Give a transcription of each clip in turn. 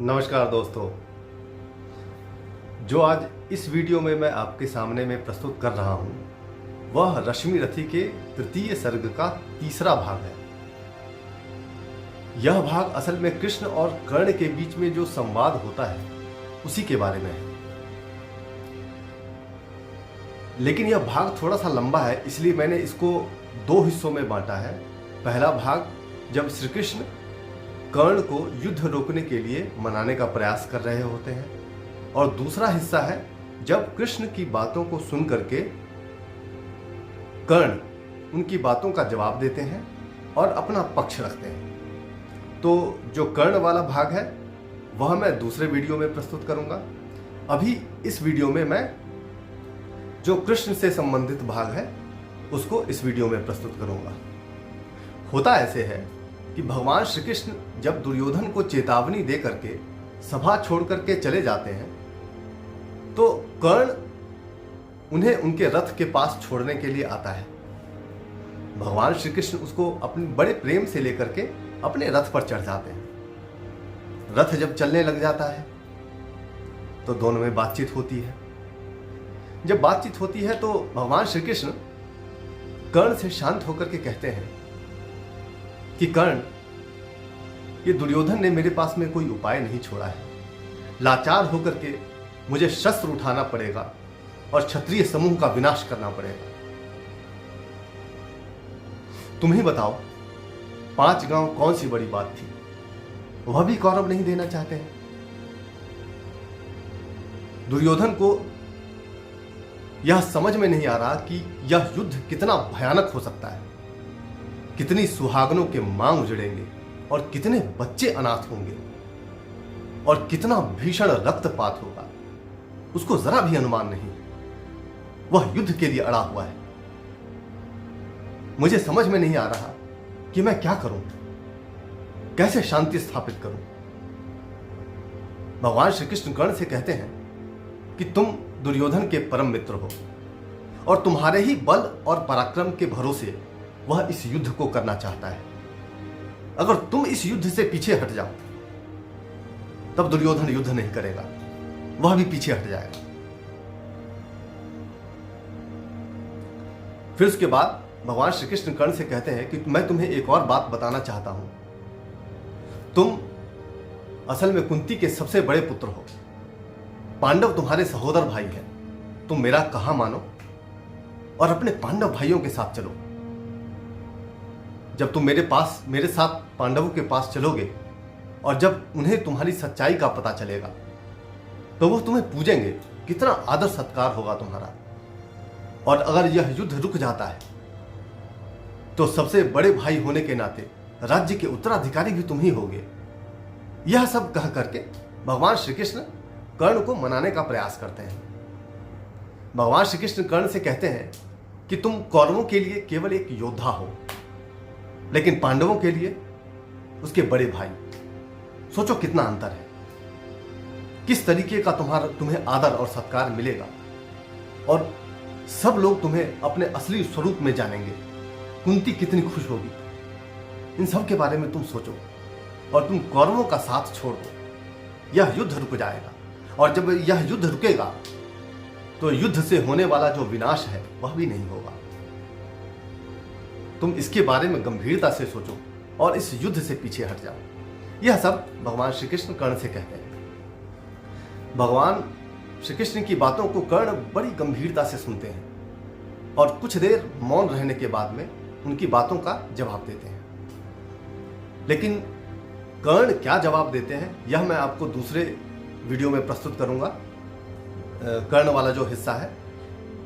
नमस्कार दोस्तों। जो आज इस वीडियो में मैं आपके सामने में प्रस्तुत कर रहा हूं वह रश्मि रथी के तृतीय सर्ग का तीसरा भाग है। यह भाग असल में कृष्ण और कर्ण के बीच में जो संवाद होता है उसी के बारे में है, लेकिन यह भाग थोड़ा सा लंबा है, इसलिए मैंने इसको दो हिस्सों में बांटा है। पहला भाग जब श्री कृष्ण कर्ण को युद्ध रोकने के लिए मनाने का प्रयास कर रहे होते हैं, और दूसरा हिस्सा है जब कृष्ण की बातों को सुन करके कर्ण उनकी बातों का जवाब देते हैं और अपना पक्ष रखते हैं। तो जो कर्ण वाला भाग है वह मैं दूसरे वीडियो में प्रस्तुत करूंगा। अभी इस वीडियो में मैं जो कृष्ण से संबंधित भाग है उसको इस वीडियो में प्रस्तुत करूंगा। होता ऐसे है कि भगवान श्री कृष्ण जब दुर्योधन को चेतावनी दे करके सभा छोड़ करके चले जाते हैं तो कर्ण उन्हें उनके रथ के पास छोड़ने के लिए आता है। भगवान श्री कृष्ण उसको अपने बड़े प्रेम से लेकर के अपने रथ पर चढ़ जाते हैं। रथ जब चलने लग जाता है तो दोनों में बातचीत होती है। जब बातचीत होती है तो भगवान श्री कृष्ण कर्ण से शांत होकर के कहते हैं कि कर्ण, ये दुर्योधन ने मेरे पास में कोई उपाय नहीं छोड़ा है। लाचार होकर के मुझे शस्त्र उठाना पड़ेगा और क्षत्रिय समूह का विनाश करना पड़ेगा। तुम ही बताओ, 5 गांव कौन सी बड़ी बात थी? वह भी कौरव नहीं देना चाहते हैं। दुर्योधन को यह समझ में नहीं आ रहा कि यह युद्ध कितना भयानक हो सकता है, कितनी सुहागनों के मांग उजड़ेंगे और कितने बच्चे अनाथ होंगे और कितना भीषण रक्तपात होगा, उसको जरा भी अनुमान नहीं। वह युद्ध के लिए अड़ा हुआ है। मुझे समझ में नहीं आ रहा कि मैं क्या करूं, कैसे शांति स्थापित करूं। भगवान श्री कृष्ण कर्ण से कहते हैं कि तुम दुर्योधन के परम मित्र हो और तुम्हारे ही बल और पराक्रम के भरोसे वह इस युद्ध को करना चाहता है। अगर तुम इस युद्ध से पीछे हट जाओ तब दुर्योधन युद्ध नहीं करेगा, वह भी पीछे हट जाएगा। फिर उसके बाद भगवान श्री कृष्ण कर्ण से कहते हैं कि मैं तुम्हें एक और बात बताना चाहता हूं। तुम असल में कुंती के सबसे बड़े पुत्र हो। पांडव तुम्हारे सहोदर भाई हैं। तुम मेरा कहा मानो और अपने पांडव भाइयों के साथ चलो। जब तुम मेरे साथ पांडवों के पास चलोगे और जब उन्हें तुम्हारी सच्चाई का पता चलेगा तो वो तुम्हें पूजेंगे। कितना आदर सत्कार होगा तुम्हारा। और अगर यह युद्ध रुक जाता है तो सबसे बड़े भाई होने के नाते राज्य के उत्तराधिकारी भी तुम ही होगे। यह सब कह करके भगवान श्री कृष्ण कर्ण को मनाने का प्रयास करते हैं। भगवान श्री कृष्ण कर्ण से कहते हैं कि तुम कौरवों के लिए केवल एक योद्धा हो, लेकिन पांडवों के लिए उसके बड़े भाई। सोचो कितना अंतर है, किस तरीके का तुम्हें आदर और सत्कार मिलेगा और सब लोग तुम्हें अपने असली स्वरूप में जानेंगे। कुंती कितनी खुश होगी। इन सब के बारे में तुम सोचो और तुम कौरवों का साथ छोड़ दो। यह युद्ध रुक जाएगा और जब यह युद्ध रुकेगा तो युद्ध से होने वाला जो विनाश है वह भी नहीं होगा। तुम इसके बारे में गंभीरता से सोचो और इस युद्ध से पीछे हट जाओ। यह सब भगवान श्री कृष्ण कर्ण से कहते हैं। भगवान श्री कृष्ण की बातों को कर्ण बड़ी गंभीरता से सुनते हैं और कुछ देर मौन रहने के बाद में उनकी बातों का जवाब देते हैं। लेकिन कर्ण क्या जवाब देते हैं यह मैं आपको दूसरे वीडियो में प्रस्तुत करूंगा। कर्ण वाला जो हिस्सा है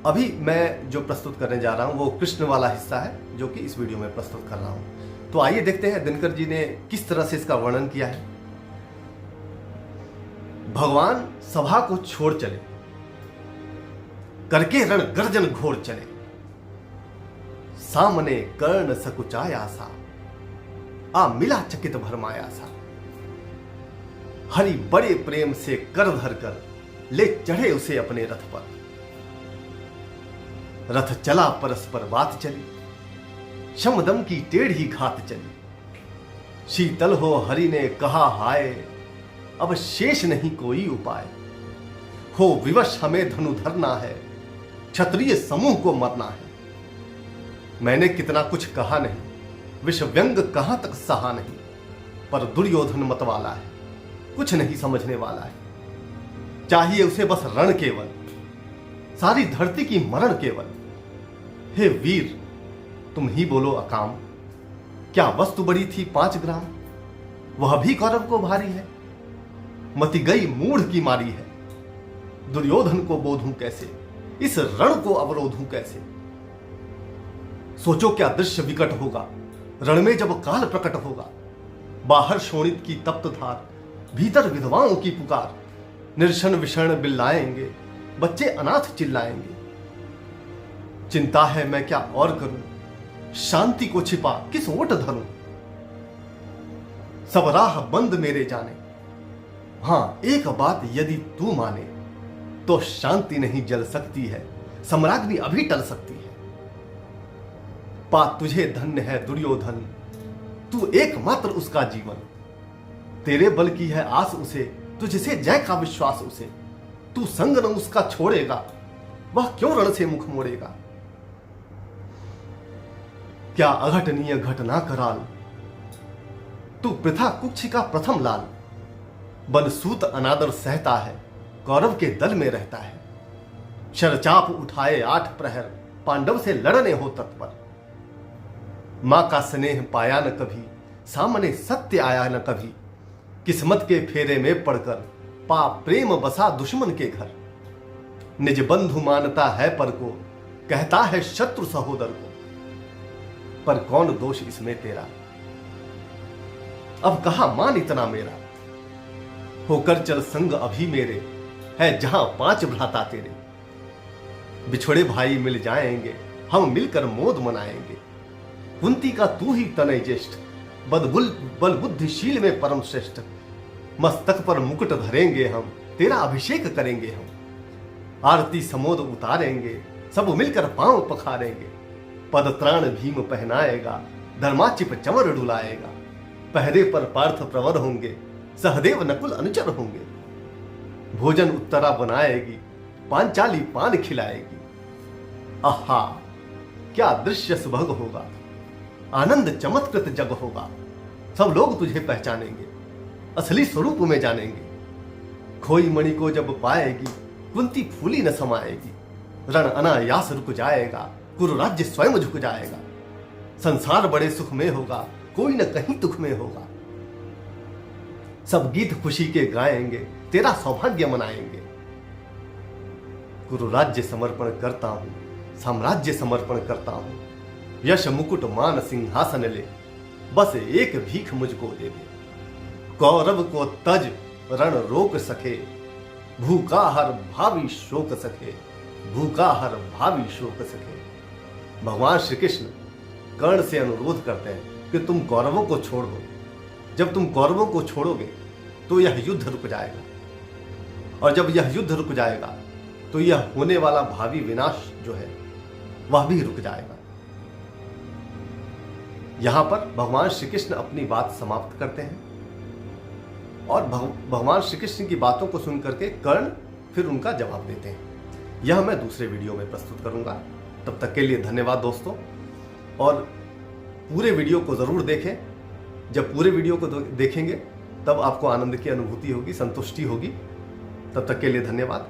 अभी मैं जो प्रस्तुत करने जा रहा हूं वो कृष्ण वाला हिस्सा है जो कि इस वीडियो में प्रस्तुत कर रहा हूं। तो आइए देखते हैं दिनकर जी ने किस तरह से इसका वर्णन किया है। भगवान सभा को छोड़ चले, करके रण गर्जन घोर चले। सामने कर्ण सकुचाया सा, आ मिला चकित भरमाया सा। हरि बड़े प्रेम से कर धर कर ले चढ़े उसे अपने रथ पर। रथ चला परस्पर बात चली, शमदम की टेढ़ी घात चली। शीतल हो हरि ने कहा हाय, अब शेष नहीं कोई उपाय। हो विवश हमें धनुधर ना है, क्षत्रिय समूह को मरना है। मैंने कितना कुछ कहा नहीं, विष व्यंग कहां तक सहा नहीं, पर दुर्योधन मतवाला है, कुछ नहीं समझने वाला है। चाहिए उसे बस रण केवल, सारी धरती की मरण केवल। हे वीर तुम ही बोलो अकाम, क्या वस्तु बड़ी थी 5 ग्राम, वह भी कौरव को भारी है। मति गई मूढ़ की मारी है, दुर्योधन को बोधूं कैसे, इस रण को अवरोधूं कैसे। सोचो क्या दृश्य विकट होगा, रण में जब काल प्रकट होगा। बाहर शोणित की तप्त धार, भीतर विधवाओं की पुकार। निर्शन विषण बिल्लाएंगे, बच्चे अनाथ चिल्लाएंगे। चिंता है मैं क्या और करूं, शांति को छिपा किस ओट धरूं। सब राह बंद मेरे जाने, हां एक बात यदि तू माने, तो शांति नहीं जल सकती है, सम्राज्ञी अभी टल सकती है। पा तुझे धन्य है दुर्योधन, तू एकमात्र उसका जीवन। तेरे बल की है आस उसे, तुझसे जय का विश्वास उसे। तू संग न उसका छोड़ेगा, वह क्यों रण से मुख मोड़ेगा। क्या अघटनीय घटना कराल, तू प्रथा कुक्ष का प्रथम लाल। बनसूत अनादर सहता है, कौरव के दल में रहता है। शरचाप उठाए 8 प्रहर, पांडव से लड़ने हो तत्पर। मां का स्नेह पाया न कभी, सामने सत्य आया न कभी। किस्मत के फेरे में पड़कर, पा प्रेम बसा दुश्मन के घर। निज बंधु मानता है पर को, कहता है शत्रु सहोदर को। पर कौन दोष इसमें तेरा, अब कहा मान इतना मेरा। होकर चल संग अभी मेरे, है जहां 5 भ्राता तेरे। बिछड़े भाई मिल जाएंगे, हम मिलकर मोद मनाएंगे। कुंती का तू ही तनय ज्येष्ठ, बल बुद्धिशील में परम श्रेष्ठ। मस्तक पर मुकुट धरेंगे हम, तेरा अभिषेक करेंगे हम। आरती समोद उतारेंगे, सब मिलकर पांव पखारेंगे। पदत्राण भीम पहनाएगा, धर्माचिप चंवर डुलाएगा। पहरे पर पार्थ प्रवर होंगे, सहदेव नकुल अनुचर होंगे। भोजन उत्तरा बनाएगी, पांचाली पान खिलाएगी। आहा क्या दृश्य सुभग होगा, आनंद चमत्कृत जग होगा। सब लोग तुझे पहचानेंगे, असली स्वरूप में जानेंगे। खोई मणि को जब पाएगी, कुंती फूली न समाएगी। रण अनायास रुक जाएगा, कुरु राज्य स्वयं झुक जाएगा। संसार बड़े सुख में होगा, कोई न कहीं दुख में होगा। सब गीत खुशी के गाएंगे, तेरा सौभाग्य मनाएंगे। कुरु राज्य समर्पण करता हूं, साम्राज्य समर्पण करता हूं। यश मुकुट मान सिंहासन ले, बस एक भीख मुझको दे दे। कौरव को तज रण रोक सके, भूखा हर भावी शोक सके। भूखा हर भावी शोक सके। भगवान श्री कृष्ण कर्ण से अनुरोध करते हैं कि तुम कौरवों को छोड़ दो। जब तुम कौरवों को छोड़ोगे तो यह युद्ध रुक जाएगा, और जब यह युद्ध रुक जाएगा तो यह होने वाला भावी विनाश जो है वह भी रुक जाएगा। यहां पर भगवान श्री कृष्ण अपनी बात समाप्त करते हैं, और भगवान श्री कृष्ण की बातों को सुनकर के कर्ण फिर उनका जवाब देते हैं। यह मैं दूसरे वीडियो में प्रस्तुत करूंगा। तब तक के लिए धन्यवाद दोस्तों, और पूरे वीडियो को जरूर देखें। जब पूरे वीडियो को देखेंगे तब आपको आनंद की अनुभूति होगी, संतुष्टि होगी। तब तक के लिए धन्यवाद।